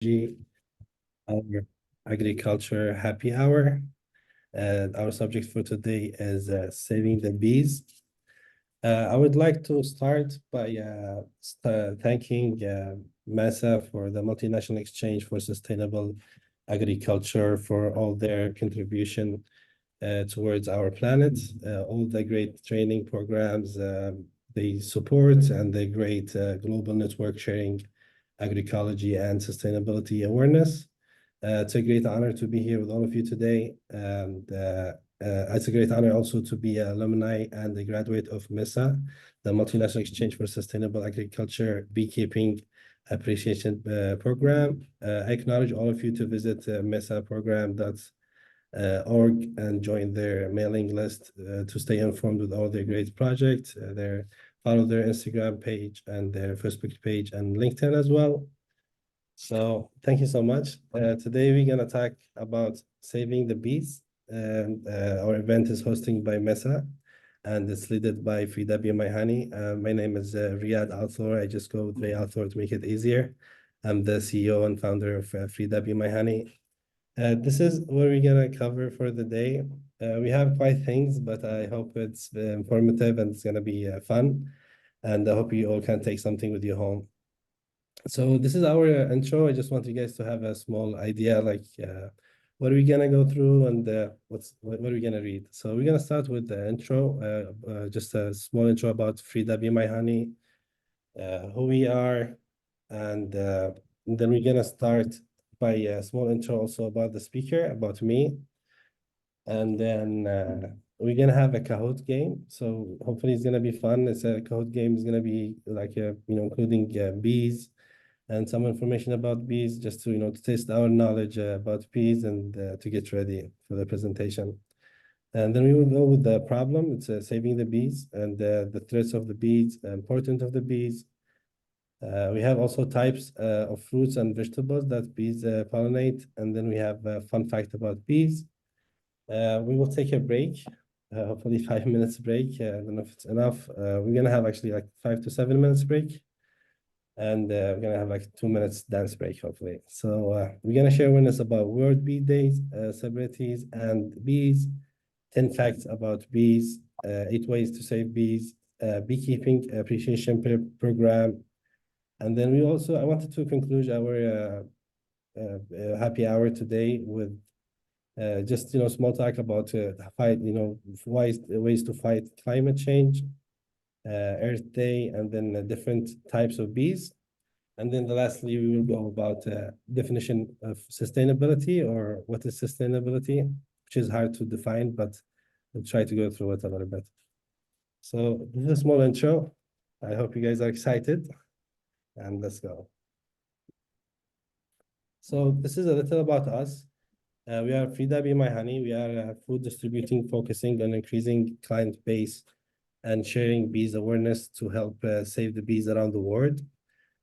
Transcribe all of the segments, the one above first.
our agriculture happy hour. And our subject for today is saving the bees. I would like to start by thanking MESA for the Multinational Exchange for Sustainable Agriculture for all their contribution towards our planet, all the great training programs they support, and the great global network sharing agroecology and sustainability awareness. It's a great honor to be here with all of you today, and it's a great honor also to be an alumni and a graduate of MESA, the Multinational Exchange for Sustainable Agriculture Beekeeping Appreciation Program. I acknowledge all of you to visit MESAprogram.org and join their mailing list to stay informed with all their great projects. Follow their Instagram page and their Facebook page and LinkedIn as well. So thank you so much. Today we're gonna talk about saving the bees. And our event is hosted by MESA, and it's led by Frida Be My Honey. My name is Riyad AL-Thour. I just go with Ray AL-Thour to make it easier. I'm the CEO and founder of Frida Be My Honey. This is what we're gonna cover for the day. We have quite things, but I hope it's informative and it's gonna be fun. And I hope you all can take something with you home. So this is our intro. I just want you guys to have a small idea, like what are we gonna go through and what are we gonna read. So we're gonna start with the intro, just a small intro about Frida Be My Honey, who we are, and then we're gonna start by a small intro also about the speaker, about me, and then we're gonna have a Kahoot game. So hopefully it's gonna be fun. It's a Kahoot game. Is gonna be like including bees and some information about bees, just to to test our knowledge about bees and to get ready for the presentation. And then we will go with the problem. It's saving the bees and the threats of the bees, the importance of the bees. We have also types of fruits and vegetables that bees pollinate, and then we have a fun fact about bees. We will take a break, hopefully 5 minutes break. I don't know if it's enough. We're gonna have actually like 5 to 7 minutes break. And we're gonna have like 2 minutes dance break, hopefully. So we're gonna share awareness about World Bee Days, celebrities, and bees, 10 facts about bees, 8 ways to save bees, beekeeping appreciation program. And then I wanted to conclude our happy hour today with just small talk about ways to fight climate change, Earth Day, and then different types of bees. And then lastly, we will go about definition of sustainability, or what is sustainability, which is hard to define, but we'll try to go through it a little bit. So this is a small intro. I hope you guys are excited, and let's go. So this is a little about us. We are Frida Be My Honey. We are food distributing, focusing on increasing client base and sharing bees awareness to help save the bees around the world.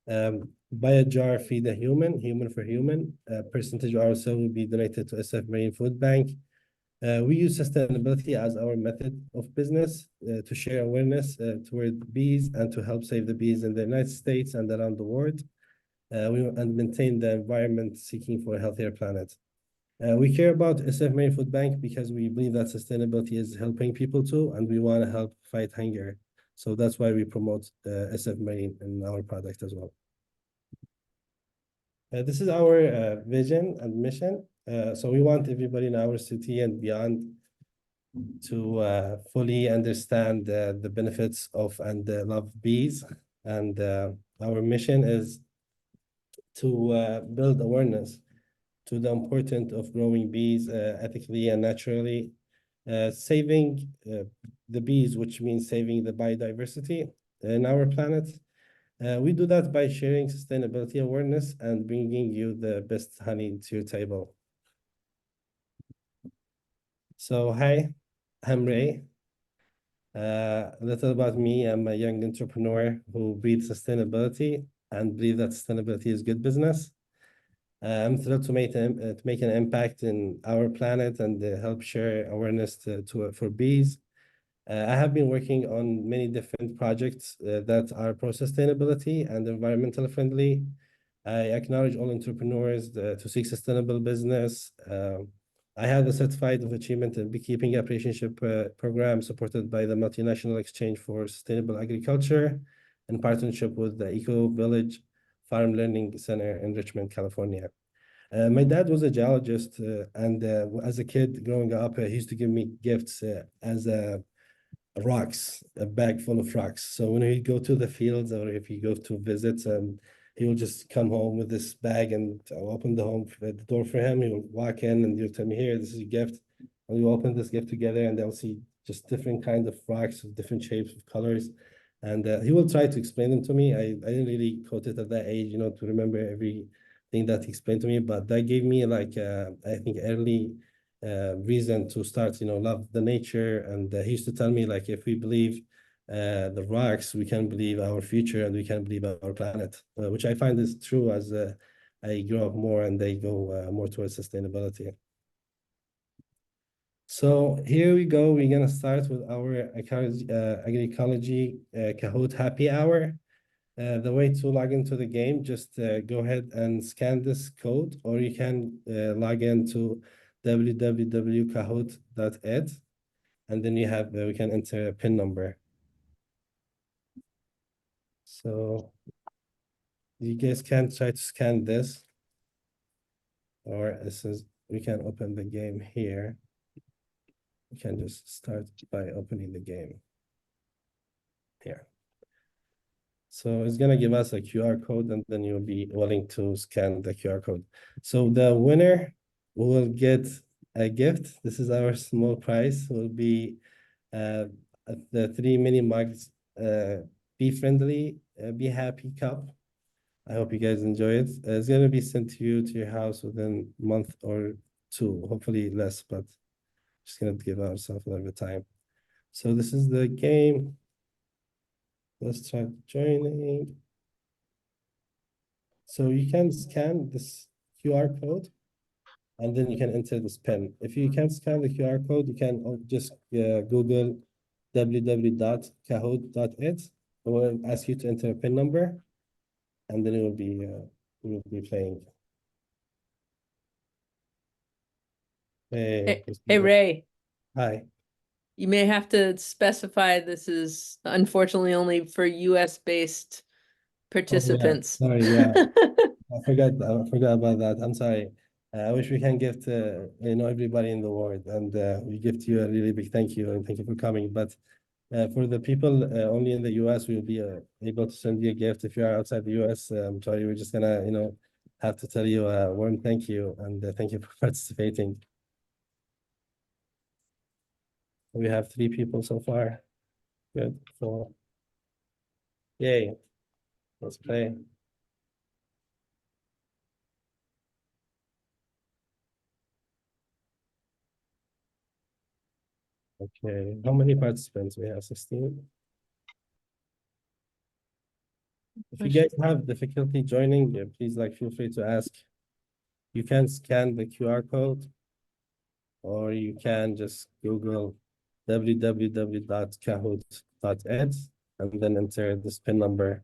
Buy a jar, feed a human, human for human. A percentage of our sale will be donated to SF Marine Food Bank. We use sustainability as our method of business to share awareness toward bees and to help save the bees in the United States and around the world. And maintain the environment, seeking for a healthier planet. We care about SF Marine Food Bank because we believe that sustainability is helping people too, and we want to help fight hunger. So that's why we promote SF Marine in our product as well. This is our vision and mission. So we want everybody in our city and beyond to fully understand the benefits of and love bees. And our mission is to build awareness to the importance of growing bees ethically and naturally, saving the bees, which means saving the biodiversity in our planet. We do that by sharing sustainability awareness and bringing you the best honey to your table. So hi, I'm Ray. A little about me. I'm a young entrepreneur who breathes sustainability and believe that sustainability is good business. I'm thrilled to make an impact in our planet and help share awareness for bees. I have been working on many different projects that are pro-sustainability and environmental friendly. I acknowledge all entrepreneurs to seek sustainable business. I have a certified of achievement in beekeeping apprenticeship program supported by the Multinational Exchange for Sustainable Agriculture in partnership with the Eco Village Farm Learning Center in Richmond, California. My dad was a geologist, and as a kid growing up, he used to give me gifts as rocks, a bag full of rocks. So when we go to the fields or if you go to visits, he will just come home with this bag and I'll open the door for him. He will walk in and he'll tell me, here, this is a gift. And we open this gift together and they'll see just different kinds of rocks of different shapes of colors. And he will try to explain them to me. I didn't really quote it at that age, to remember everything that he explained to me, but that gave me like, I think early reason to start, love the nature. And he used to tell me like, if we believe the rocks, we can believe our future and we can believe our planet, which I find is true as I grow up more and they go more towards sustainability. So here we go. We're gonna start with our Agroecology Kahoot happy hour. The way to log into the game, just go ahead and scan this code, or you can log into www.kahoot.ed, and then we can enter a PIN number. So you guys can try to scan this, or we can open the game here. We can just start by opening the game here. So it's gonna give us a QR code and then you'll be willing to scan the QR code. So the winner will get a gift. This is our small prize, will be the 3 mini mugs, Be Friendly, Be Happy cup. I hope you guys enjoy it. It's gonna be sent to you to your house within a month or two, hopefully less, but just gonna give ourselves a little bit of time. So this is the game. Let's try joining. So you can scan this QR code and then you can enter this PIN. If you can't scan the QR code, you can just Google www.kahoot.it. It will ask you to enter a PIN number and then it will be playing. Hey, Ray. Hi. You may have to specify this is unfortunately only for US-based participants. Oh, yeah. Sorry, yeah. I forgot about that. I'm sorry. I wish we can give to everybody in the world, and we give to you a really big thank you and thank you for coming. But for the people only in the US, we'll be able to send you a gift. If you are outside the US, I'm sorry, we're just gonna have to tell you a warm thank you and thank you for participating. We have 3 people so far. Good. 4. Yay. Let's play. Okay. How many participants? We have 16. If you guys have difficulty joining, please feel free to ask. You can scan the QR code, or you can just Google www.kahoot.ed and then enter this PIN number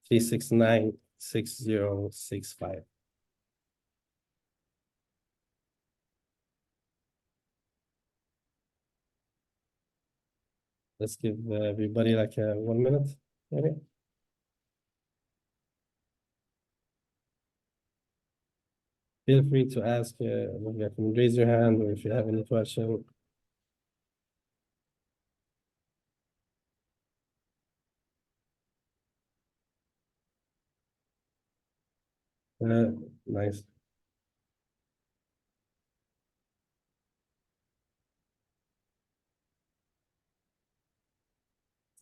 3696065. Let's give everybody 1 minute, maybe. Feel free to ask, you can raise your hand, or if you have any question. Nice.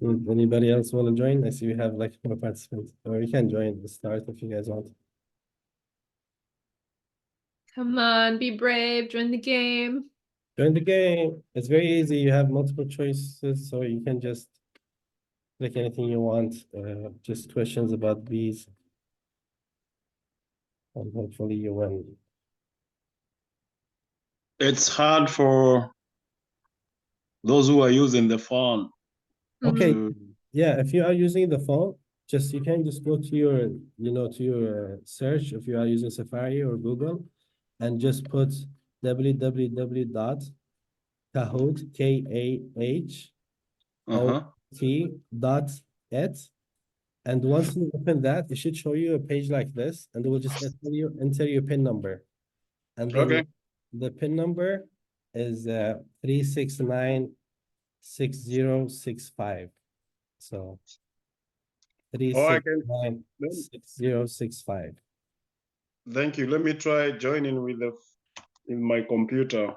Would anybody else want to join? I see we have 4 participants, or you can join the start if you guys want. Come on, be brave, join the game. Join the game. It's very easy. You have multiple choices, so you can just click anything you want. Just questions about bees. And hopefully you win. It's hard for those who are using the phone. Okay. to- Yeah, if you are using the phone, just you can just go to your, to your search if you are using Safari or Google, and just put www.kahoot, Uh-huh. KAHOT.et. And once you open that, it should show you a page like this, and it will just enter your PIN number. And then Okay. the PIN number is 3696065. So Oh, I can. 3696065. Thank you. Let me try joining with in my computer.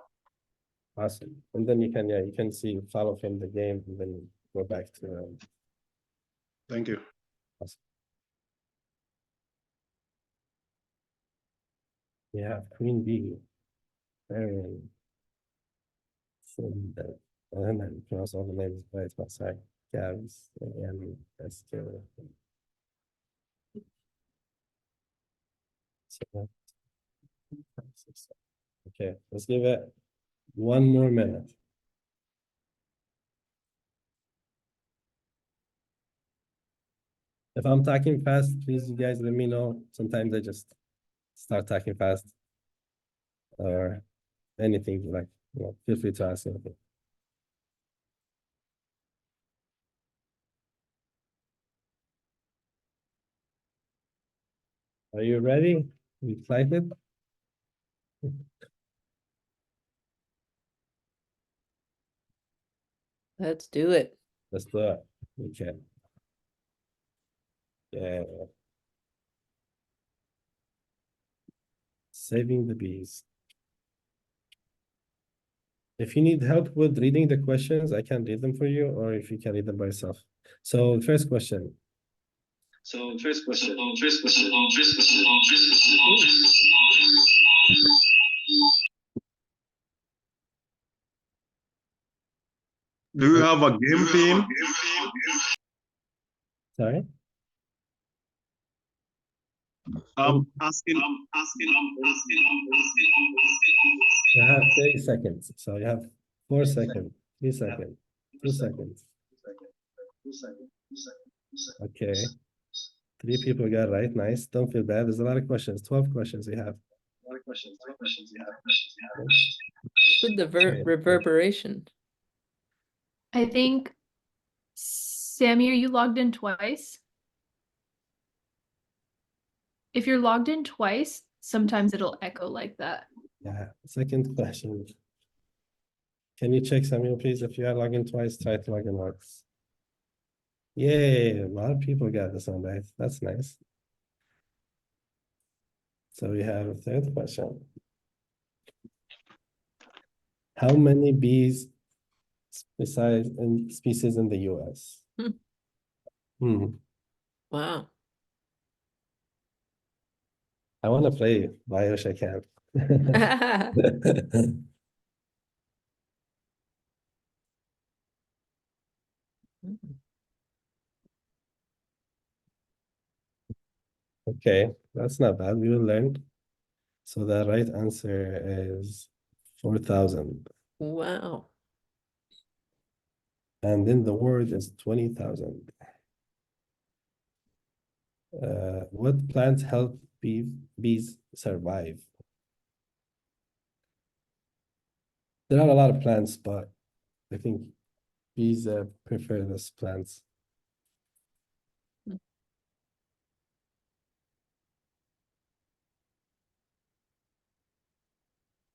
Awesome. And then you can see, follow from the game, and then go back to Thank you. awesome. Yeah, Queen Bee. Very I don't know, pronounce all the names right, but sorry. Gabs and Esther. Okay, let's give it one more minute. If I'm talking fast, please, you guys, let me know. Sometimes I just start talking fast or anything like, feel free to ask anything. Are you ready? You excited? Let's do it. Let's do it. Okay. Yeah. Saving the bees. If you need help with reading the questions, I can read them for you, or if you can read them by yourself. So first question. Do you have a game theme? Sorry? I'm asking. You have 30 seconds. So you have 4 seconds, 3 seconds, 2 seconds. Okay. 3 people got it right. Nice. Don't feel bad. There's a lot of questions. 12 questions we have. With the Okay. reverberation. I think, Sammy, are you logged in twice? If you're logged in twice, sometimes it'll echo like that. Yeah. Second question. Can you check, Samuel, please? If you are logging twice, try to log in once. Yay, a lot of people got this one right. That's nice. So we have a third question. How many bees besides in species in the US? Wow. I want to play, but I wish I can. Okay, that's not bad. We will learn. So the right answer is 4,000. Wow. And then the word is 20,000. What plants help bees survive? There are a lot of plants, but I think bees prefer these plants.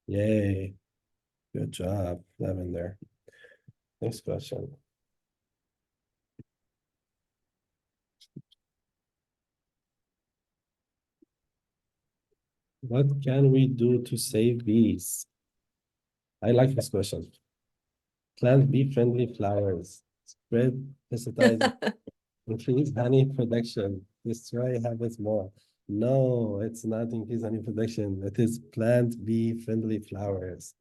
Yay. Good job, Lavender. Next question. What can we do to save bees? I like this question. Plant bee-friendly flowers. Spread pesticides. Increase honey production. Destroy habits more. No, it's not increase honey production. It is plant bee-friendly flowers.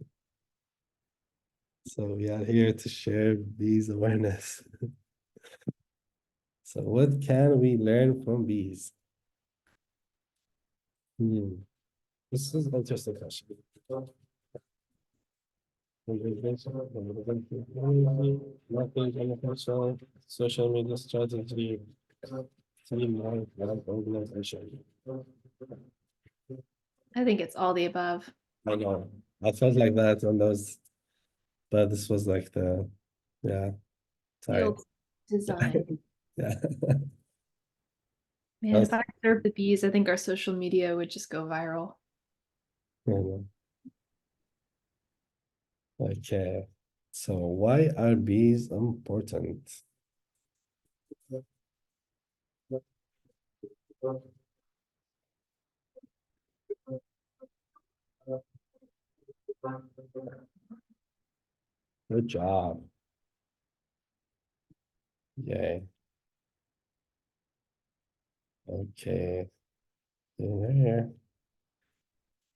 So we are here to share bees awareness. So what can we learn from bees? This is an interesting question. Marketing, social media strategy. Teamwork, organization. I think it's all the above. I know. I felt like that on those, but this was like yeah. Sorry. Field design. Yeah. Man, if That's- I served the bees, I think our social media would just go viral. Okay. So why are bees important? Good job. Yay. Okay. Here.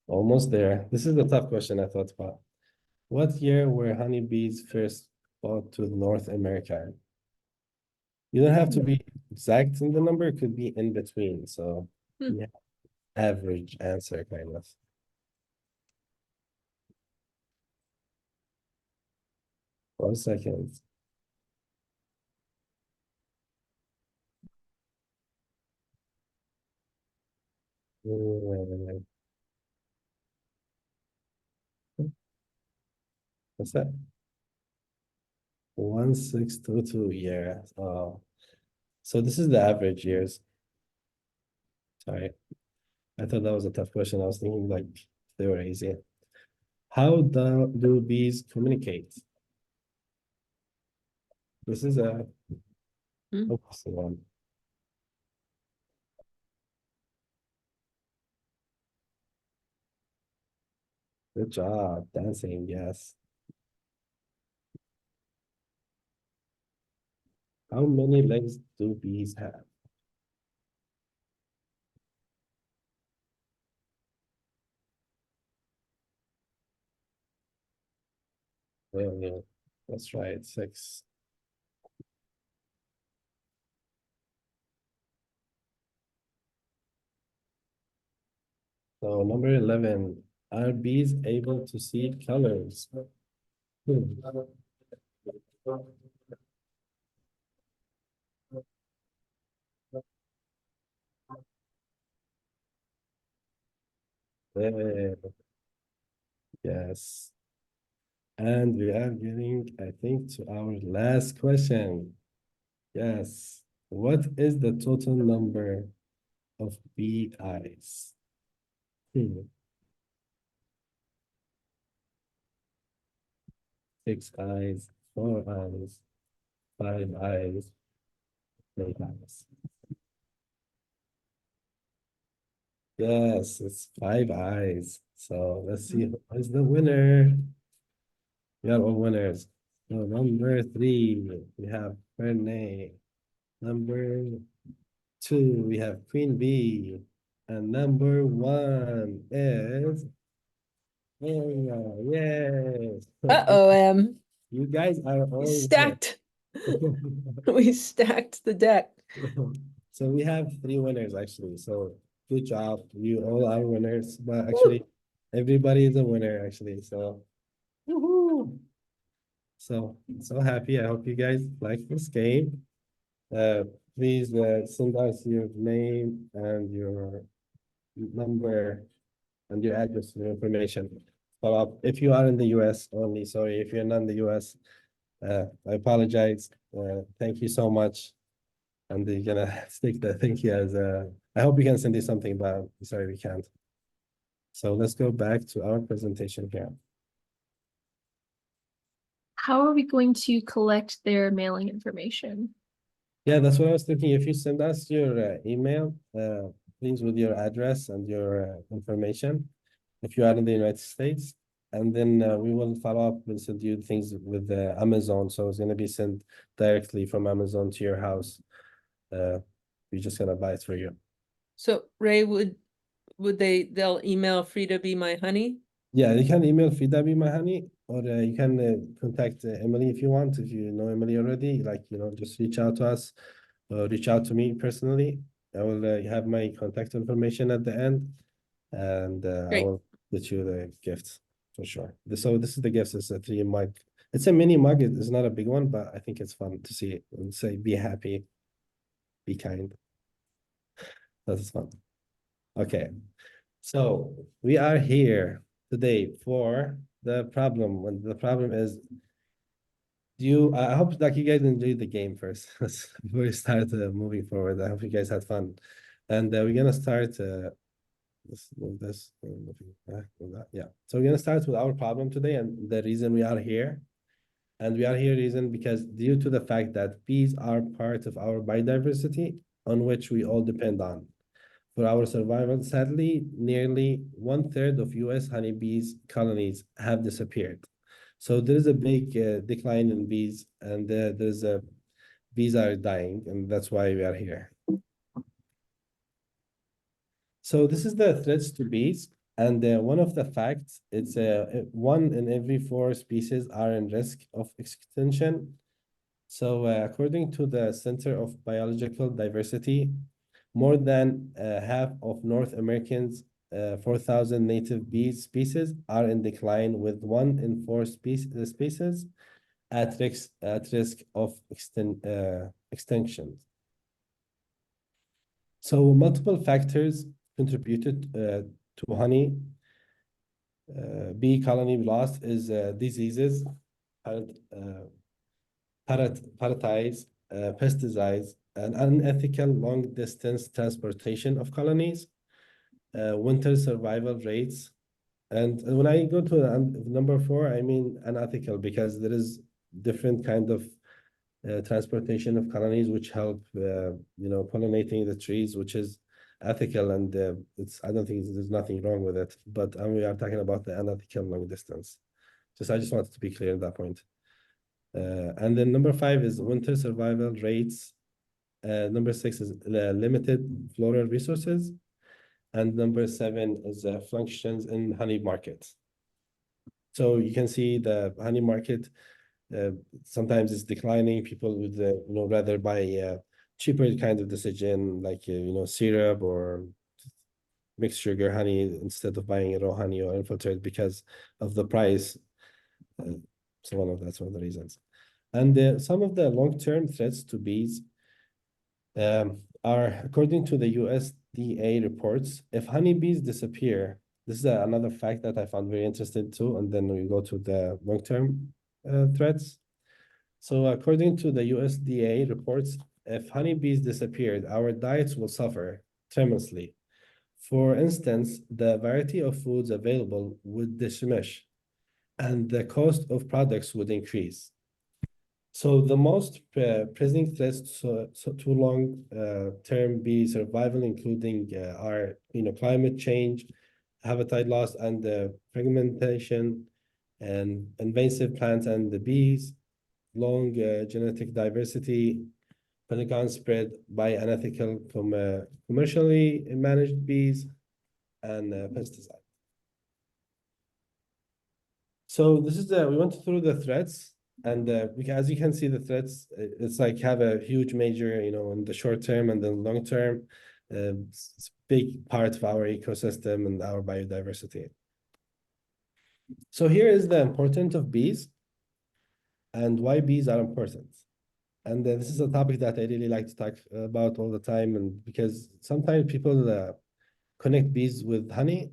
Almost there. This is the tough question I thought about. What year were honeybees first brought to North America? You don't have to be exact in the number, it could be in between. So Hmm. yeah, average answer kind of. One second. What's that? 1622, yeah. So this is the average years. Sorry. I thought that was a tough question. I was thinking like they were easy. How do bees communicate? This is a Hmm. interesting one. Good job, dancing, yes. How many legs do bees have? Yeah, that's right, 6. So number 11, are bees able to see colors? Yeah, yes. And we are getting, I think, to our last question. Yes. What is the total number of bee eyes? 6 eyes, 4 eyes, 5 eyes, 8 eyes. Yes, it's 5 eyes. So let's see who is the winner. We are all winners. So number 3, we have Renee. Number 2, we have Queen Bee. And number 1 is yes. Uh-oh, You guys are we all stacked. We stacked the deck. So we have 3 winners actually. So good job. You all are winners, but actually everybody is a winner actually. So woohoo. So happy. I hope you guys like this game. Please send us your name and your number and your address and your information. Follow up if you are in the US only. Sorry, if you're not in the US, I apologize. Thank you so much. And they're gonna stick the thank you as I hope we can send you something, but sorry we can't. So let's go back to our presentation here. How are we going to collect their mailing information? Yeah, that's what I was thinking. If you send us your email, please with your address and your information, if you are in the United States, and then we will follow up. We'll send you things with Amazon, so it's gonna be sent directly from Amazon to your house. We're just gonna buy it for you. So Ray, they'll email Frida Be My Honey? Yeah, you can email Frida Be My Honey, or you can contact Emily if you want. If you know Emily already, like just reach out to us, or reach out to me personally. I will have my contact information at the end, and I Great. will get you the gift for sure. So this is the gift. It's a 3 mug. It's a mini mug. It's not a big one, but I think it's fun to see it and say, "Be happy, be kind." That is fun. Okay, so we are here today for the problem. And the problem is, I hope like you guys enjoyed the game first before we start moving forward. I hope you guys had fun, and we're gonna start. Let's move this. Moving back, move that. Yeah. So we're gonna start with our problem today and the reason we are here. And we are here reason because due to the fact that bees are part of our biodiversity on which we all depend on for our survival. Sadly, nearly 1/3 of US honeybees colonies have disappeared. So there is a big decline in bees, and bees are dying, and that's why we are here. So this is the threats to bees, and one of the facts, it's 1 in every 4 species are in risk of extinction. So according to the Center of Biological Diversity, more than half of North Americans' 4,000 native bee species are in decline, with 1 in 4 species at risk of extinction. So multiple factors contributed to honey bee colony loss is diseases, parasites, pesticides, and unethical long-distance transportation of colonies, winter survival rates. And when I go to number 4, I mean unethical, because there is different kind of transportation of colonies which help, pollinating the trees, which is ethical, and I don't think there's nothing wrong with it. But we are talking about the unethical long distance. I just wanted to be clear on that point. And then number 5 is winter survival rates. Number 6 is limited floral resources. And number 7 is functions in honey markets. So you can see the honey market sometimes is declining. People would rather buy cheaper kind of decision, like syrup or mixed sugar honey, instead of buying raw honey or unfiltered, because of the price. So that's one of the reasons. And some of the long-term threats to bees are, according to the USDA reports, if honeybees disappear, this is another fact that I found very interesting too, and then we go to the long-term threats. So according to the USDA reports, if honeybees disappeared, our diets will suffer tremendously. For instance, the variety of foods available would diminish, and the cost of products would increase. So the most pressing threats to long-term bee survival, including are climate change, habitat loss, and fragmentation, and invasive plants and the bees, long genetic diversity, pathogen spread by unethical commercially managed bees, and pesticides. So this is we went through the threats. And as you can see, the threats, it's like have a huge major, in the short term and the long term. It's a big part of our ecosystem and our biodiversity. So here is the importance of bees and why bees are important. And this is a topic that I really like to talk about all the time, and because sometimes people connect bees with honey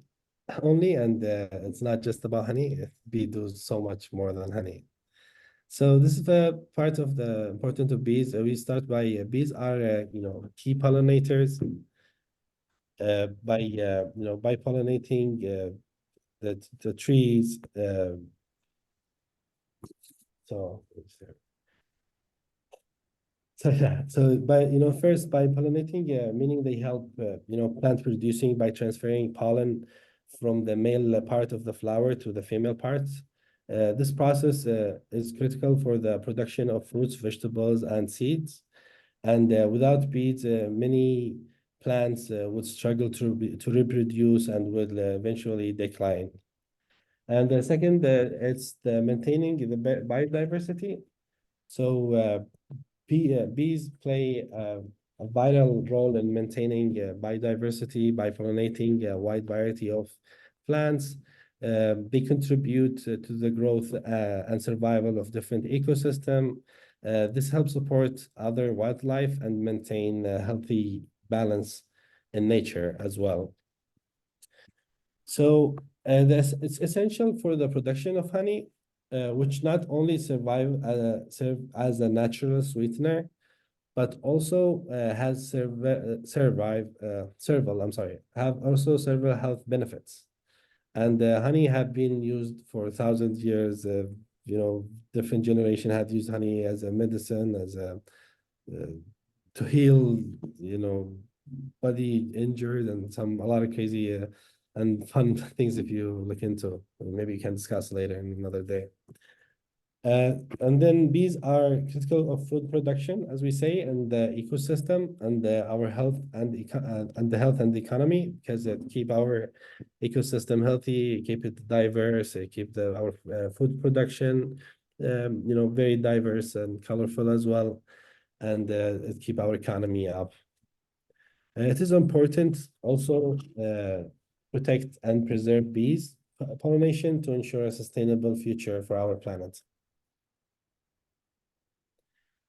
only, and it's not just about honey. Bee does so much more than honey. So this is the part of the importance of bees. We start by bees are key pollinators. By pollinating the trees. First by pollinating, meaning they help plant producing by transferring pollen from the male part of the flower to the female parts. This process is critical for the production of fruits, vegetables, and seeds. And without bees, many plants would struggle to reproduce and will eventually decline. And the second, it's maintaining the biodiversity. So bees play a vital role in maintaining biodiversity by pollinating a wide variety of plants. They contribute to the growth and survival of different ecosystems. This helps support other wildlife and maintain a healthy balance in nature as well. So it's essential for the production of honey, which not only serve as a natural sweetener, but also has several health benefits. And honey have been used for thousands of years. Different generation have used honey as a medicine, as a to heal, body injured, and a lot of crazy and fun things if you look into. Maybe you can discuss later in another day. And then bees are critical of food production, as we say, and the ecosystem and our health and the health and the economy, because it keep our ecosystem healthy, keep it diverse, keep our food production, very diverse and colorful as well, and it keep our economy up. It is important also protect and preserve bees pollination to ensure a sustainable future for our planet.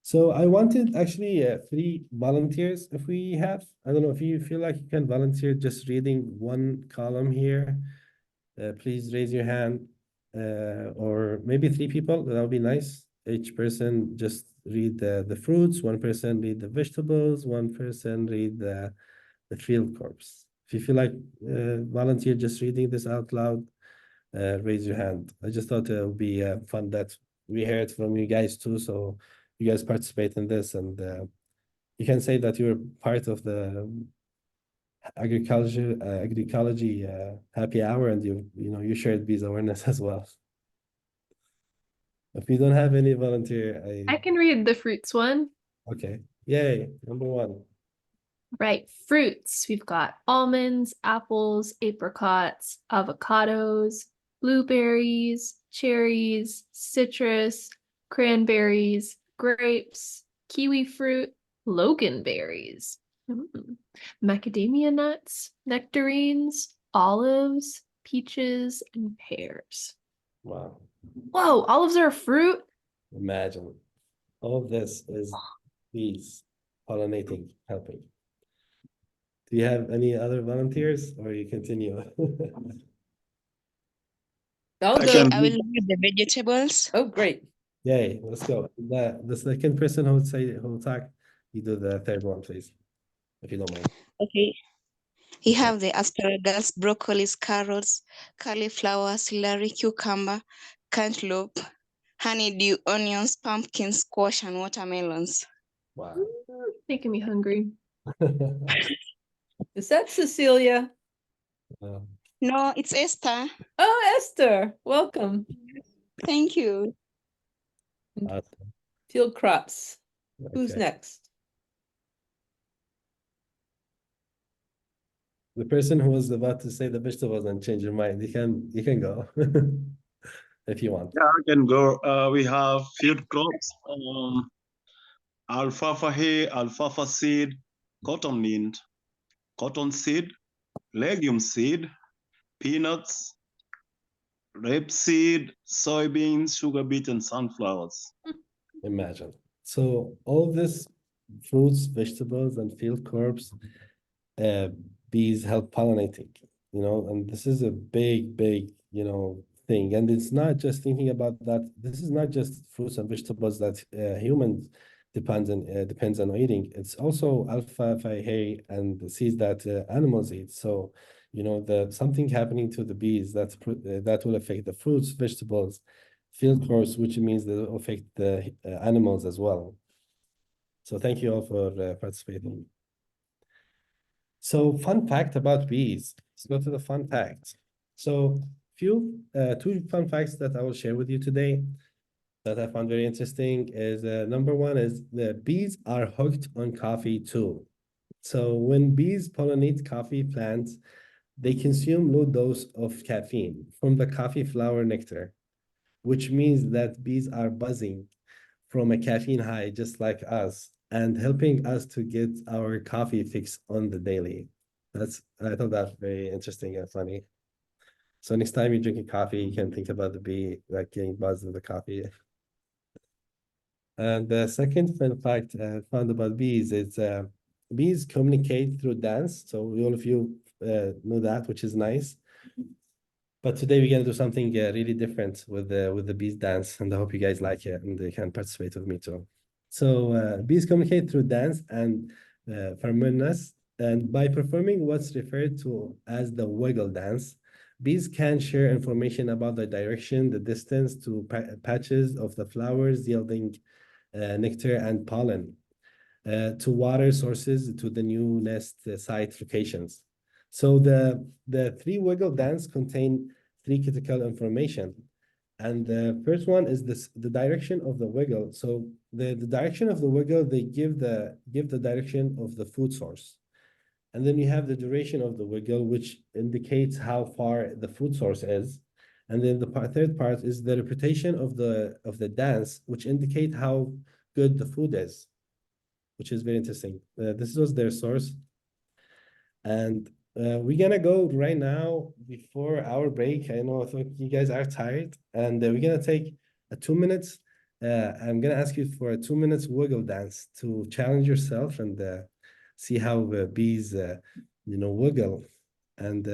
So I wanted actually 3 volunteers if we have. I don't know if you feel like you can volunteer just reading one column here. Please raise your hand, or maybe 3 people. That would be nice. Each person just read the fruits. One person read the vegetables. One person read the field crops. If you feel like volunteer just reading this out loud, raise your hand. I just thought it would be fun that we hear it from you guys too. So you guys participate in this, and you can say that you're part of the agroecology happy hour, and you shared bees awareness as well. If we don't have any volunteer, I can read the fruits one. Okay, yay, number 1. Right, fruits. We've got almonds, apples, apricots, avocados, blueberries, cherries, citrus, cranberries, grapes, kiwi fruit, loganberries, macadamia nuts, nectarines, olives, peaches, and pears. Wow, Whoa, olives are a fruit? imagine all of this is bees pollinating, helping. Do you have any other volunteers, or you continue? I'll I go. can I will read the vegetables. Oh, great. Yay, let's go. The second person who will talk, you do the third one, please, if you don't mind. Okay. You Okay. have the asparagus, broccolis, carrots, cauliflower, celery, cucumber, cantaloupe, honeydew, onions, pumpkins, squash, and watermelons. Wow. Making me hungry. Is that Cecilia? No, it's Esther. Oh, Esther, welcome. Thank you. Awesome. Field crops. Who's Okay. next? The person who was about to say the vegetables and change your mind, you can go if you want. Yeah, I can go. We have field crops, alfalfa hay, alfalfa seed, cotton mint, cotton seed, legume seed, peanuts, rapeseed, soybeans, sugar beet, and sunflowers. Imagine. So all this fruits, vegetables, and field crops, bees help pollinating, and this is a big, thing. And it's not just thinking about that. This is not just fruits and vegetables that humans depends on eating. It's also alfalfa hay and the seeds that animals eat. So, something happening to the bees that will affect the fruits, vegetables, field crops, which means that will affect the animals as well. So thank you all for participating. So fun fact about bees. Let's go to the fun facts. So two fun facts that I will share with you today that I found very interesting is number 1 is the bees are hooked on coffee too. So when bees pollinate coffee plants, they consume low dose of caffeine from the coffee flower nectar, which means that bees are buzzing from a caffeine high, just like us, and helping us to get our coffee fix on the daily. I thought that's very interesting and funny. So next time you're drinking coffee, you can think about the bee like getting buzzed with the coffee. And the second fun fact I found about bees is bees communicate through dance. So all of you know that, which is nice. But today we're gonna do something really different with the bees dance, and I hope you guys like it and they can participate with me too. So bees communicate through dance and pheromones, and by performing what's referred to as the wiggle dance, bees can share information about the direction, the distance to patches of the flowers yielding nectar and pollen, to water sources, to the new nest site locations. So the three wiggle dance contain three critical information. And the first one is the direction of the wiggle. So the direction of the wiggle, they give the direction of the food source. And then you have the duration of the wiggle, which indicates how far the food source is. And then the third part is the repetition of the dance, which indicate how good the food is, which is very interesting. This was their source. And we're gonna go right now before our break. I know I think you guys are tired, and we're gonna take a 2 minutes. I'm gonna ask you for a 2 minutes wiggle dance to challenge yourself and see how bees, wiggle, and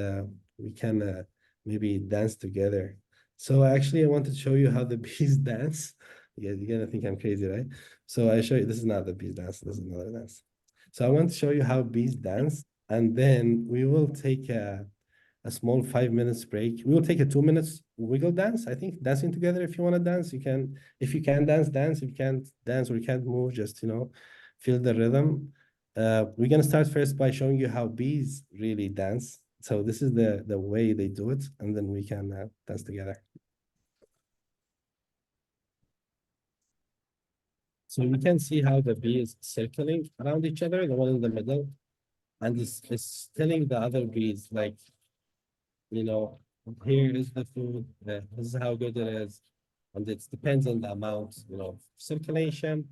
we can maybe dance together. So actually, I want to show you how the bees dance. You're gonna think I'm crazy, right? So I show you. This is not the bees dance. This is another dance. So I want to show you how bees dance, and then we will take a small 5 minutes break. We will take a 2 minutes wiggle dance. I think dancing together. If you want to dance, you can. If you can dance, dance. If you can't dance or you can't move, just feel the rhythm. We're gonna start first by showing you how bees really dance. So this is the way they do it, and then we can dance together. So you can see how the bee is circling around each other, the one in the middle, and it's telling the other bees like, here is the food, this is how good it is, and it depends on the amount, circulation,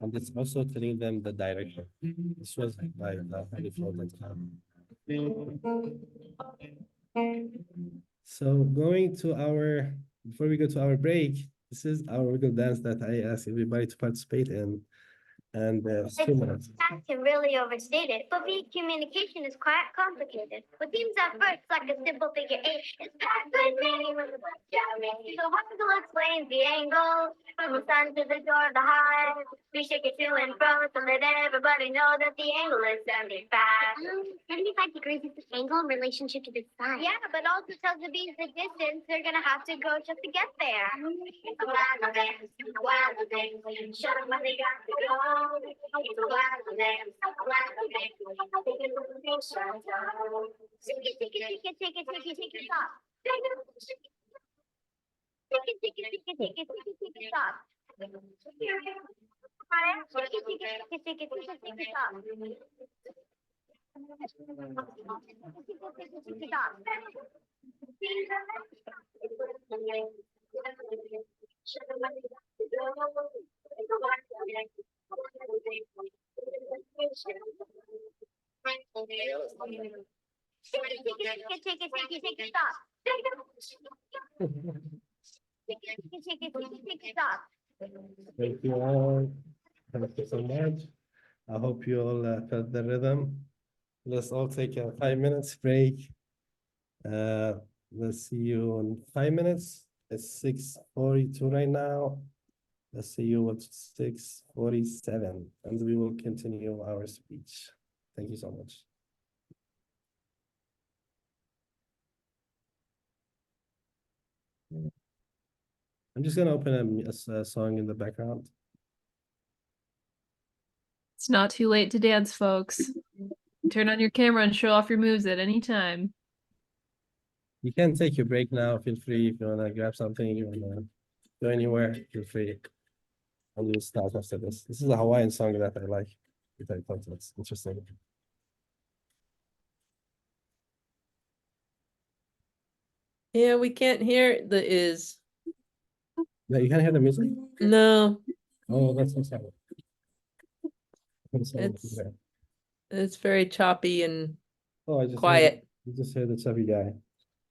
and it's also telling them the direction. This was by the honeyflow.com. So before we go to our break, this is our wiggle dance that I asked everybody to participate in. And it's 2 minutes. I can really overstate it, but bee communication is quite complicated. What seems at first like a simple figure eight is packed with meaning with a bunch of meaning. So Haskell explains the angle from the sun to the door of the hive. We shake it to and fro to let everybody know that the angle is 75. 75 degrees is the angle in relationship to the sun. Yeah, but also tells the bees the distance they're gonna have to go just to get there. It's a wild dance, show them where they got to go. It's a wild dance, Take it, stop. Take it, stop. Stop. Thank you all. Thank you so much. I hope you all felt the rhythm. Let's all take a 5 minutes break. Let's see you in 5 minutes. It's 6:42 right now. Let's see you at 6:47, and we will continue our speech. Thank you so much. I'm just gonna open a song in the background. It's not too late to dance, folks. Turn on your camera and show off your moves at any time. You can take your break now. Feel free if you wanna grab something, you wanna go anywhere, feel free. And we'll start after this. This is a Hawaiian song that I like. I thought it's interesting. Yeah, we can't hear the is. No, you can't hear the music? No, Oh, that's so sad. it's very choppy and Oh, I just quiet. You just heard the chubby guy.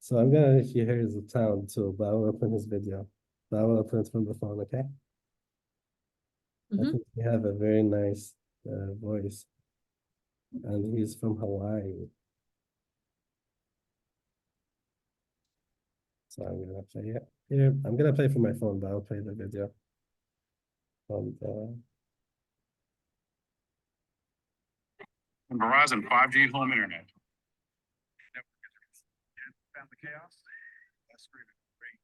So I'm gonna let you hear his sound too, but I will open his video. But I will open it from the phone, okay? I Mhm. think you have a very nice voice. and he's from Hawaii. So I'm gonna play it here. I'm gonna play from my phone, but I'll play the video. And, Verizon 5G home internet. Found the chaos. That's screaming. Great.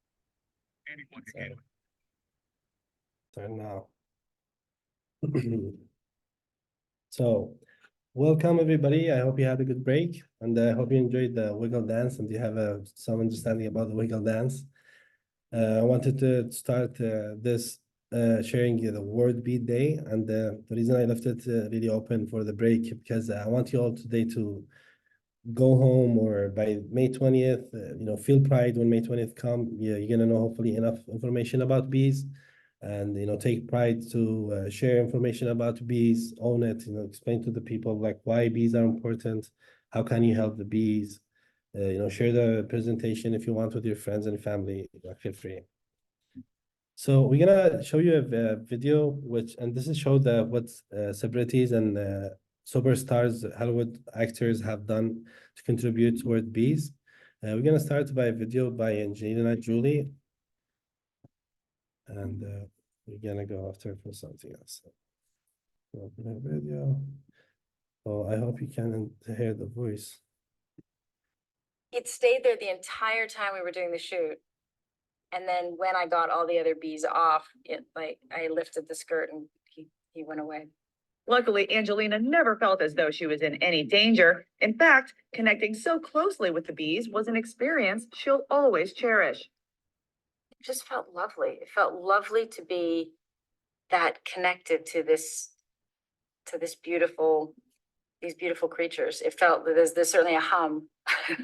Anyone can handle it. turn now. So, welcome everybody. I hope you had a good break, and I hope you enjoyed the wiggle dance and you have some understanding about the wiggle dance. I wanted to start this sharing the World Bead Day, and the reason I left it really open for the break because I want you all today to go home or by May 20th, feel pride when May 20th come. Yeah, you're gonna know hopefully enough information about bees, and take pride to share information about bees, own it, explain to the people like why bees are important, how can you help the bees, share the presentation if you want with your friends and family, feel free. So we're gonna show you a video and this is show what celebrities and superstars, Hollywood actors have done to contribute toward bees. We're gonna start by a video by Angelina Jolie, and we're gonna go after for something else. Open a video. Oh, I hope you can hear the voice. He'd stayed there the entire time we were doing the shoot. And then when I got all the other bees off, I lifted the skirt and he went away. Luckily, Angelina never felt as though she was in any danger. In fact, connecting so closely with the bees was an experience she'll always cherish. It just felt lovely. It felt lovely to be that connected to these beautiful creatures. It felt that there's certainly a hum.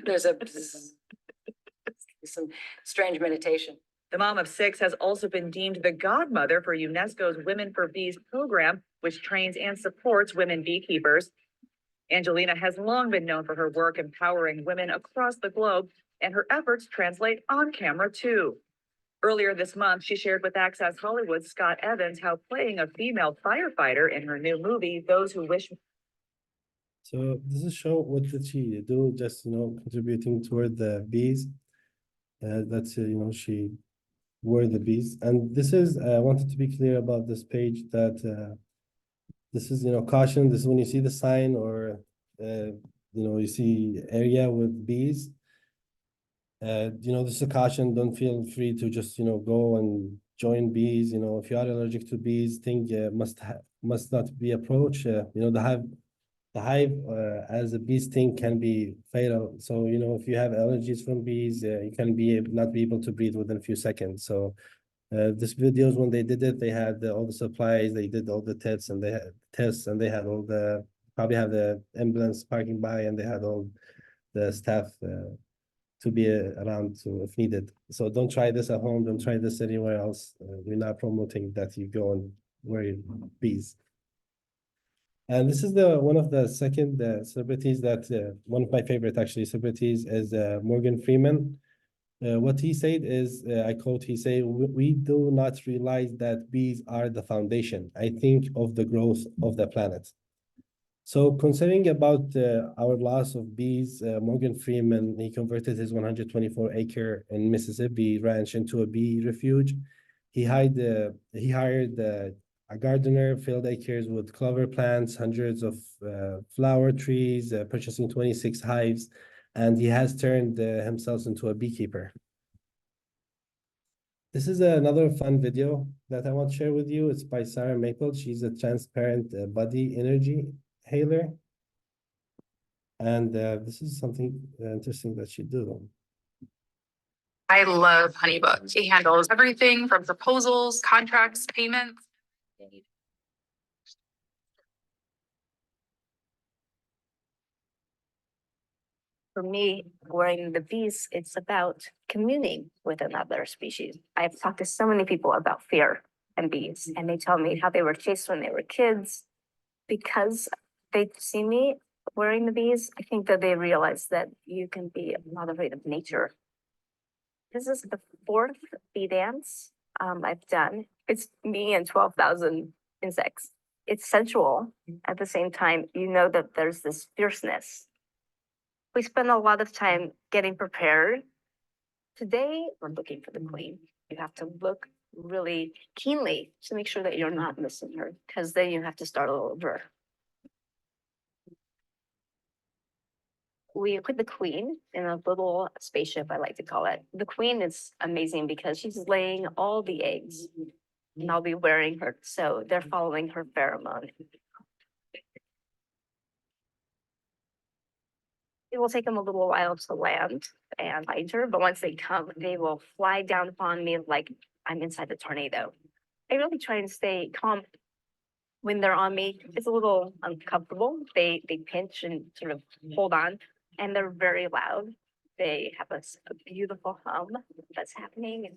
There's some strange meditation. The mom of 6 has also been deemed the godmother for UNESCO's Women for Bees program, which trains and supports women beekeepers. Angelina has long been known for her work empowering women across the globe, and her efforts translate on camera too. Earlier this month, she shared with Access Hollywood's Scott Evans how playing a female firefighter in her new movie, Those Who Wish. So this is show what did she do, just contributing toward the bees. She were the bees, and this is I wanted to be clear about this page that this is caution. This is when you see the sign or you see area with bees. This is a caution. Don't feel free to just go and join bees. If you are allergic to bees, think must not be approached. The hive as a bee sting can be fatal. So if you have allergies from bees, you can not be able to breathe within a few seconds. So this videos, when they did it, they had all the supplies, they did all the tests, and they had all the probably have the ambulance parking by, and they had all the staff to be around if needed. So don't try this at home. Don't try this anywhere else. We're not promoting that you go and worry bees. And this is one of the second celebrities that one of my favorite actually celebrities is Morgan Freeman. What he said is, I quote, he said, we do not realize that bees are the foundation, I think, of the growth of the planet. So considering about our loss of bees, Morgan Freeman, he converted his 124-acre in Mississippi ranch into a bee refuge. He hired a gardener, filled acres with clover plants, hundreds of flower trees, purchasing 26 hives, and he has turned himself into a beekeeper. This is another fun video that I want to share with you. It's by Sarah Maple. She's a transparent body energy hailer. And this is something interesting that she do. I love HoneyBook. It handles everything from proposals, contracts, payments. For me, wearing the bees, it's about communing with another species. I've talked to so many people about fear and bees, and they tell me how they were chased when they were kids. Because they see me wearing the bees, I think that they realize that you can be not afraid of nature. This is the 4th bee dance I've done. It's me and 12,000 insects. it's sensual. At the same time, you know that there's this fierceness. We spend a lot of time getting prepared. Today, we're looking for the queen. You have to look really keenly to make sure that you're not missing her, because then you have to start all over. We put the queen in a little spaceship, I like to call it. The queen is amazing because she's laying all the eggs, and I'll be wearing her, so they're following her pheromone. It will take them a little while to land and find her, but once they come, they will fly down upon me like I'm inside the tornado. I really try and stay calm when they're on me. It's a little uncomfortable. They pinch and sort of hold on, and they're very loud. They have a beautiful hum that's happening.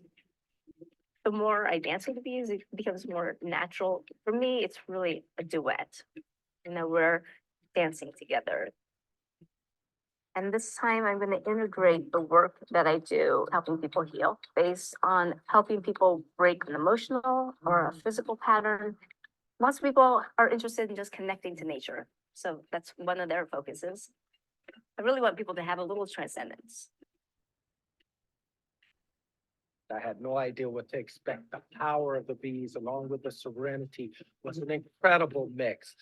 The more I dance with the bees, it becomes more natural. For me, it's really a duet. You know, we're dancing together. And this time I'm going to integrate the work that I do helping people heal based on helping people break an emotional or a physical pattern. Lots of people are interested in just connecting to nature. So that's one of their focuses. I really want people to have a little transcendence. I had no idea what to expect. The power of the bees along with the serenity was an incredible mix.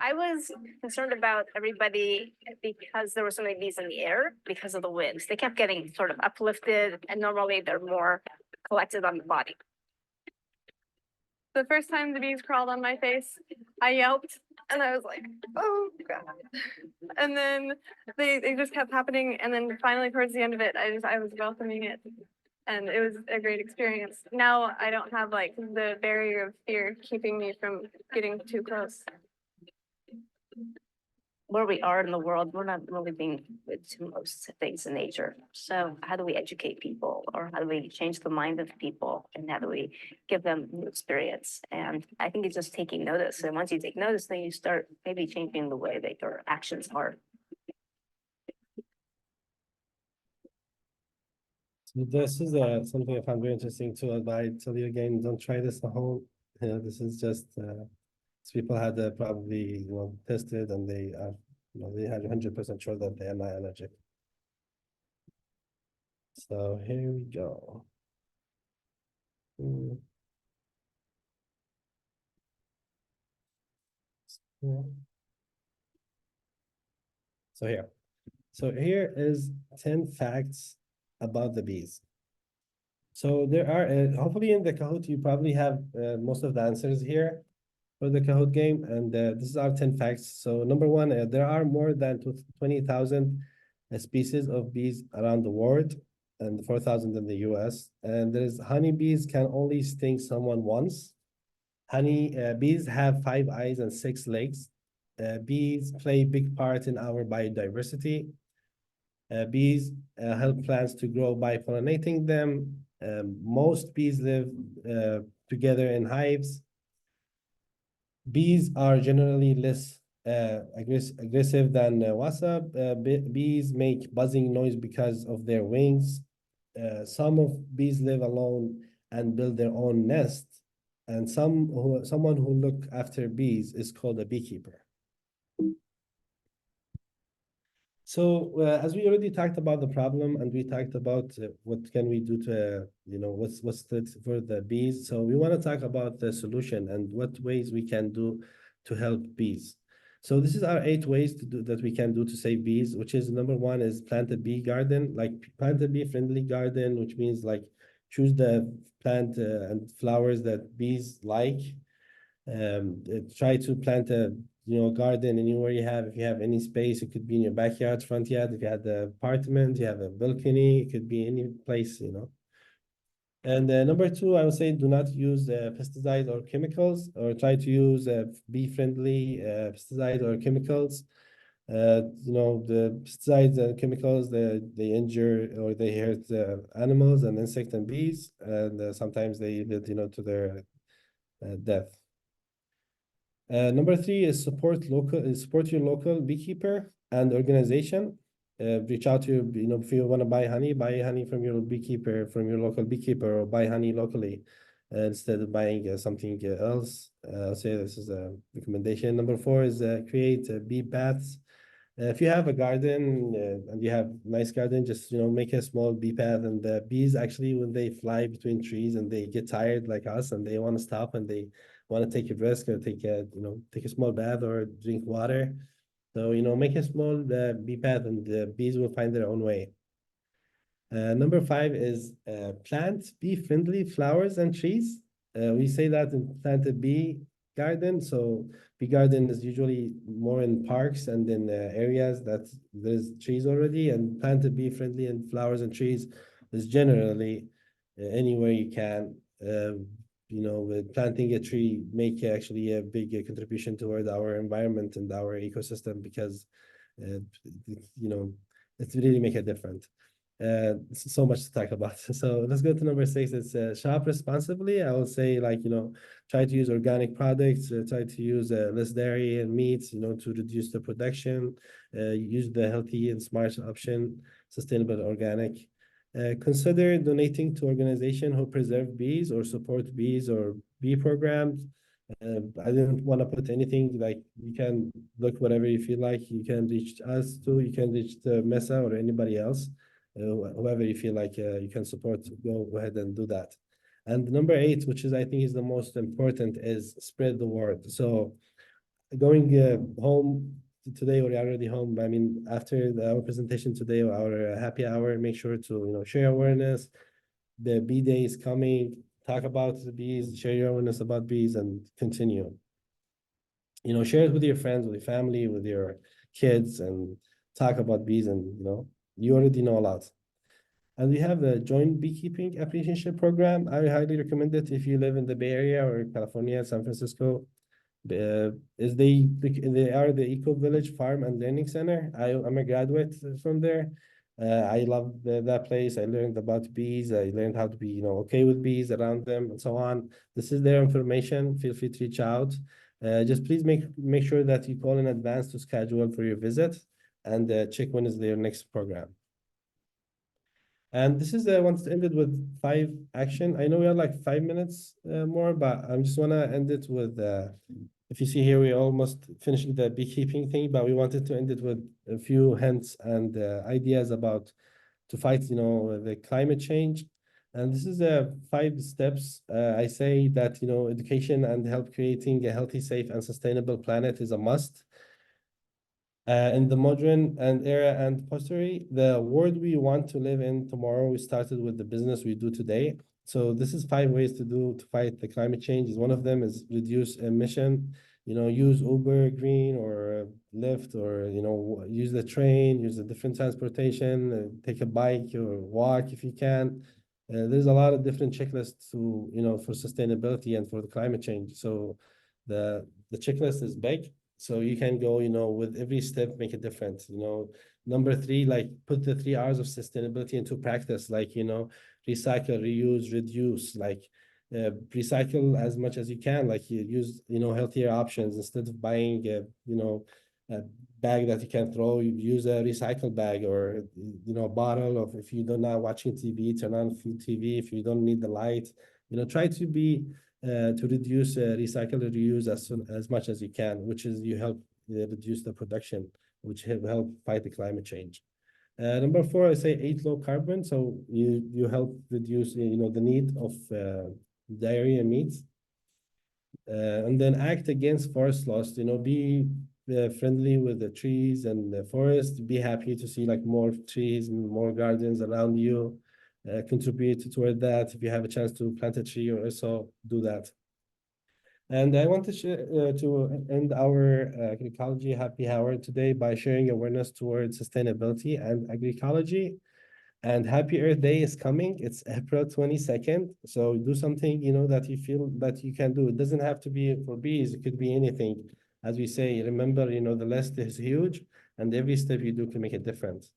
I was concerned about everybody because there were so many bees in the air because of the winds. They kept getting sort of uplifted, and normally they're more collected on the body. The first time the bees crawled on my face, I yelped and I was like, oh God. And then they just kept happening. And then finally towards the end of it, I was welcoming it. And it was a great experience. Now I don't have like the barrier of fear keeping me from getting too close. Where we are in the world, we're not really being good to most things in nature. So how do we educate people, or how do we change the mind of people, and how do we give them new experience? And I think it's just taking notice. And once you take notice, then you start maybe changing the way that your actions are. So this is something I found very interesting too. I tell you again, don't try this at home. This is just people had probably tested, and they are they had 100% sure that they are not allergic. So here we go. So here is 10 facts about the bees. So there are hopefully in the Kahoot you probably have most of the answers here for the Kahoot game, and this is our 10 facts. So number one, there are more than 20,000 species of bees around the world, and 4,000 in the US. And there's honeybees can only sting someone once. Bees have 5 eyes and 6 legs. Bees play a big part in our biodiversity. Bees help plants to grow by pollinating them. Most bees live together in hives. Bees are generally less aggressive than wasp. Bees make buzzing noise because of their wings. Some of bees live alone and build their own nest. And someone who look after bees is called a beekeeper. So as we already talked about the problem, and we talked about what can we do to, what's for the bees. So we want to talk about the solution and what ways we can do to help bees. So this is our 8 ways to do that we can do to save bees, which is number 1 is plant a bee garden, like plant a bee friendly garden, which means like choose the plant and flowers that bees like. Try to plant a garden anywhere you have. If you have any space, it could be in your backyard, front yard. If you had the apartment, you have a balcony, it could be any place, And number 2, I would say do not use pesticides or chemicals, or try to use bee-friendly pesticides or chemicals. The pesticides and chemicals, they injure or they hurt animals and insects and bees, and sometimes they lead, to their death. Number 3 is support your local beekeeper and organization. Reach out to if you want to buy honey from your beekeeper, from your local beekeeper, or buy honey locally. instead of buying something else. I'll say this is a recommendation. Number 4 is create bee paths. If you have a garden and you have nice garden, just make a small bee path, and the bees actually, when they fly between trees and they get tired like us and they want to stop and they want to take a risk or take a small bath or drink water. So make a small bee path and the bees will find their own way. Number 5 is plant bee-friendly flowers and trees. We say that in plant a bee garden. So bee garden is usually more in parks and in areas that there's trees already, and plant a bee-friendly and flowers and trees is generally anywhere you can. With planting a tree make actually a big contribution toward our environment and our ecosystem, because it's really make a difference. So much to talk about. So let's go to number 6. It's shop responsibly. I would say, try to use organic products, try to use less dairy and meats, to reduce the production, use the healthy and smart option, sustainable organic. Consider donating to organizations who preserve bees or support bees or bee programs. I didn't want to put anything, like you can look whatever you feel like. You can reach us too. You can reach the MESA or anybody else. Whoever you feel like you can support, go ahead and do that. And number 8, which I think is the most important, is spread the word. So going home today, we're already home. I mean, after our presentation today, our happy hour, make sure to share awareness. The bee day is coming. Talk about the bees, share your awareness about bees, and continue. Share it with your friends, with your family, with your kids, and talk about bees. And you already know a lot. And we have the Joint Beekeeping Apprenticeship Program. I highly recommend it if you live in the Bay Area or California, San Francisco. They are the Eco Village Farm and Learning Center. I'm a graduate from there. I love that place. I learned about bees. I learned how to be okay with bees around them and so on. This is their information. Feel free to reach out. Just please make sure that you call in advance to schedule for your visit, and check when is their next program. And this is I wanted to end it with 5 action. I know we have like 5 minutes more, but I just want to end it with if you see here, we almost finished the beekeeping thing, but we wanted to end it with a few hints and ideas about to fight the climate change. And this is 5 steps. I say that education and help creating a healthy, safe, and sustainable planet is a must. In the modern era and posterity, the world we want to live in tomorrow, we started with the business we do today. So this is 5 ways to fight the climate change. One of them is reduce emission, use Uber Green or Lyft, or, use the train, use a different transportation, take a bike or walk if you can. There's a lot of different checklists to, for sustainability and for the climate change. So the checklist is big. So you can go, with every step, make a difference. Number 3, put the 3 R's of sustainability into practice, recycle, reuse, reduce, recycle as much as you can, you use, healthier options instead of buying, a bag that you can throw. You use a recycle bag, or, a bottle of, if you're not watching TV, turn on TV. If you don't need the light, try to be, to reduce recycle or reuse as much as you can, which is you help reduce the production, which help fight the climate change. Number 4, I say eat low carbon. So you help reduce the need of dairy and meats. And then act against forest loss. Be friendly with the trees and the forest. Be happy to see more trees and more gardens around you. Contribute toward that. If you have a chance to plant a tree or so, do that. And I want to end our agroecology happy hour today by sharing awareness towards sustainability and agroecology. And Happy Earth Day is coming. It's April 22nd. So do something, that you feel that you can do. It doesn't have to be for bees. It could be anything. As we say, remember, the list is huge, and every step you do can make a difference.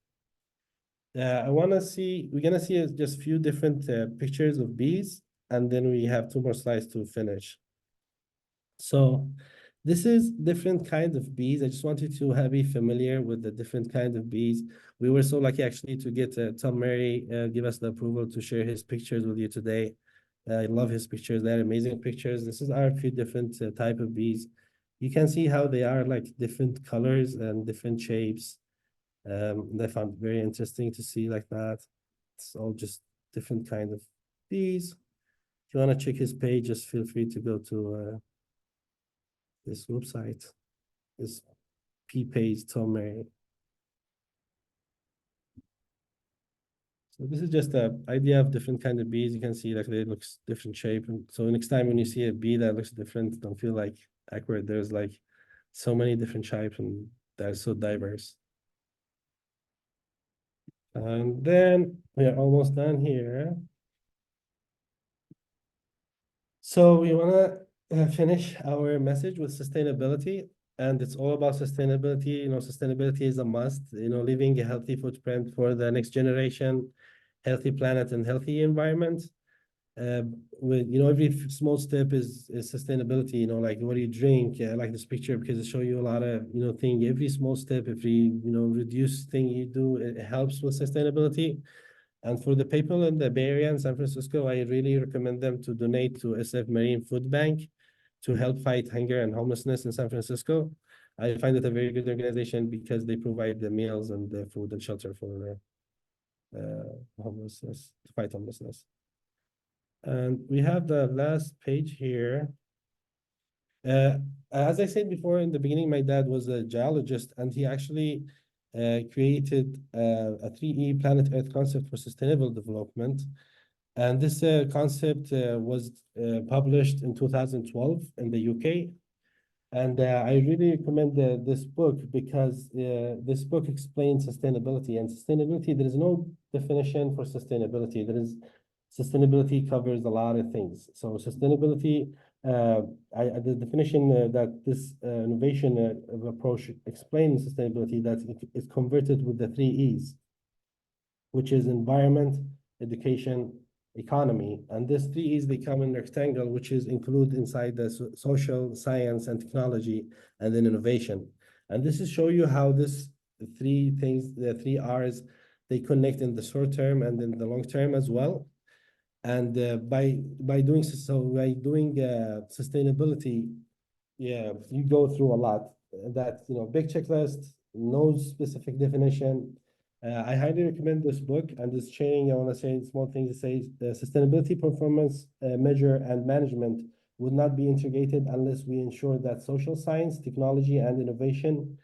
We're gonna see just a few different pictures of bees, and then we have 2 more slides to finish. So this is different kinds of bees. I just wanted to be familiar with the different kinds of bees. We were so lucky actually to get Tom Murray give us the approval to share his pictures with you today. I love his pictures. They're amazing pictures. This is our few different type of bees. You can see how they are like different colors and different shapes. I found very interesting to see like that. It's all just different kind of bees. If you want to check his page, just feel free to go to this website, this P page, Tomei. So this is just an idea of different kind of bees. You can see like they looks different shape. And so next time when you see a bee that looks different, don't feel like awkward. There's like so many different shapes and they're so diverse. And then we are almost done here. So we want to finish our message with sustainability, and it's all about sustainability. You know, sustainability is a must. You know, leaving a healthy footprint for the next generation, healthy planet and healthy environment. With every small step is sustainability. You know, like what do you drink? I like this picture because it shows you a lot of thing. Every small step, every reduced thing you do, it helps with sustainability. And for the people in the Bay Area and San Francisco, I really recommend them to donate to SF Marine Food Bank to help fight hunger and homelessness in San Francisco. I find it a very good organization because they provide the meals and the food and shelter for homelessness, to fight homelessness. And we have the last page here. As I said before in the beginning, my dad was a geologist, and he actually created a 3E planet Earth concept for sustainable development. And this concept was published in 2012 in the UK. And I really recommend this book because this book explains sustainability. And sustainability, there is no definition for sustainability. Sustainability covers a lot of things. So sustainability, the definition that this innovation of approach explains sustainability, that is converted with the 3 E's, which is environment, education, economy. And these 3 E's, they come in rectangle, which is included inside the social, science, and technology, and then innovation. And this is show you how this 3 things, the 3 R's, they connect in the short term and in the long term as well. And by doing sustainability, you go through a lot. That big checklist, no specific definition. I highly recommend this book and this training. I want to say small things. It says sustainability performance measure and management would not be integrated unless we ensure that social science, technology, and innovation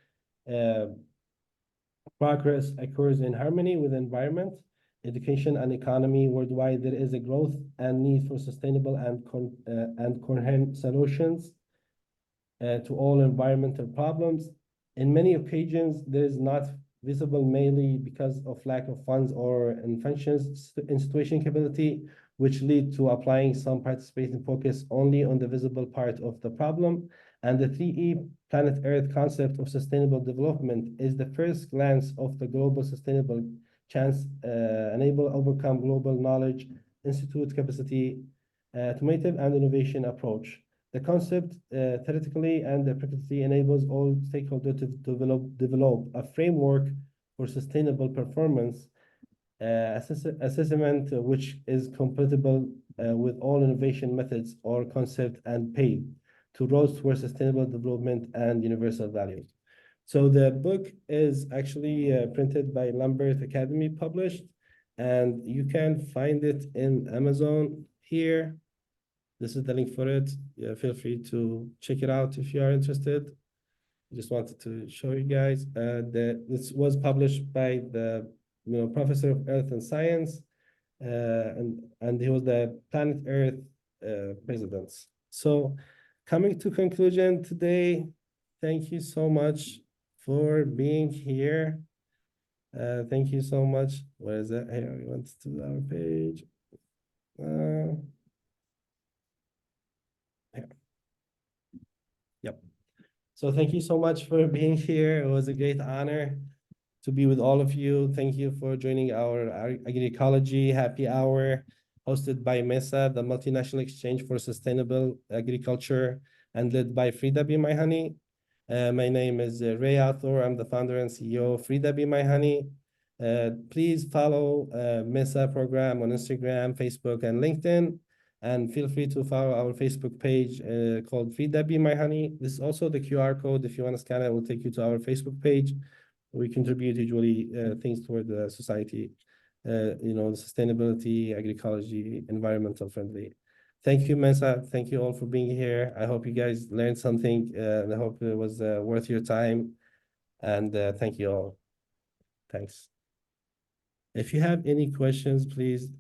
progress occurs in harmony with environment, education, and economy worldwide. There is a growth and need for sustainable and coherent solutions to all environmental problems. In many occasions, there is not visible mainly because of lack of funds or institution capability, which lead to applying some participation focus only on the visible part of the problem. And the 3E Planet Earth concept of sustainable development is the first glance of the global sustainable chance enable overcome global knowledge, institute capacity, automative and innovation approach. The concept theoretically and practically enables all stakeholders to develop a framework for sustainable performance assessment, which is compatible with all innovation methods or concept and paid to roads towards sustainable development and universal values. So the book is actually printed by Lambert Academy, published, and you can find it in Amazon here. This is the link for it. Yeah, feel free to check it out if you are interested. I just wanted to show you guys. This was published by the professor of Earth and Science, and he was the Planet Earth president. So coming to conclusion today, thank you so much for being here. Thank you so much. Where is that? Here, we went to our page. Here. Yep. So thank you so much for being here. It was a great honor to be with all of you. Thank you for joining our Agroecology Happy Hour, hosted by MESA, the Multinational Exchange for Sustainable Agriculture, and led by Frida Be My Honey. My name is AL-Thour. I'm the founder and CEO of Frida Be My Honey. Please follow MESA program on Instagram, Facebook, and LinkedIn. And feel free to follow our Facebook page called Feed That Bee My Honey. This is also the QR code. If you want to scan it, it will take you to our Facebook page. We contribute usually things toward the society, sustainability, agroecology, environmental friendly. Thank you, MESA. Thank you all for being here. I hope you guys learned something, and I hope it was worth your time. And thank you all. Thanks. If you have any questions, please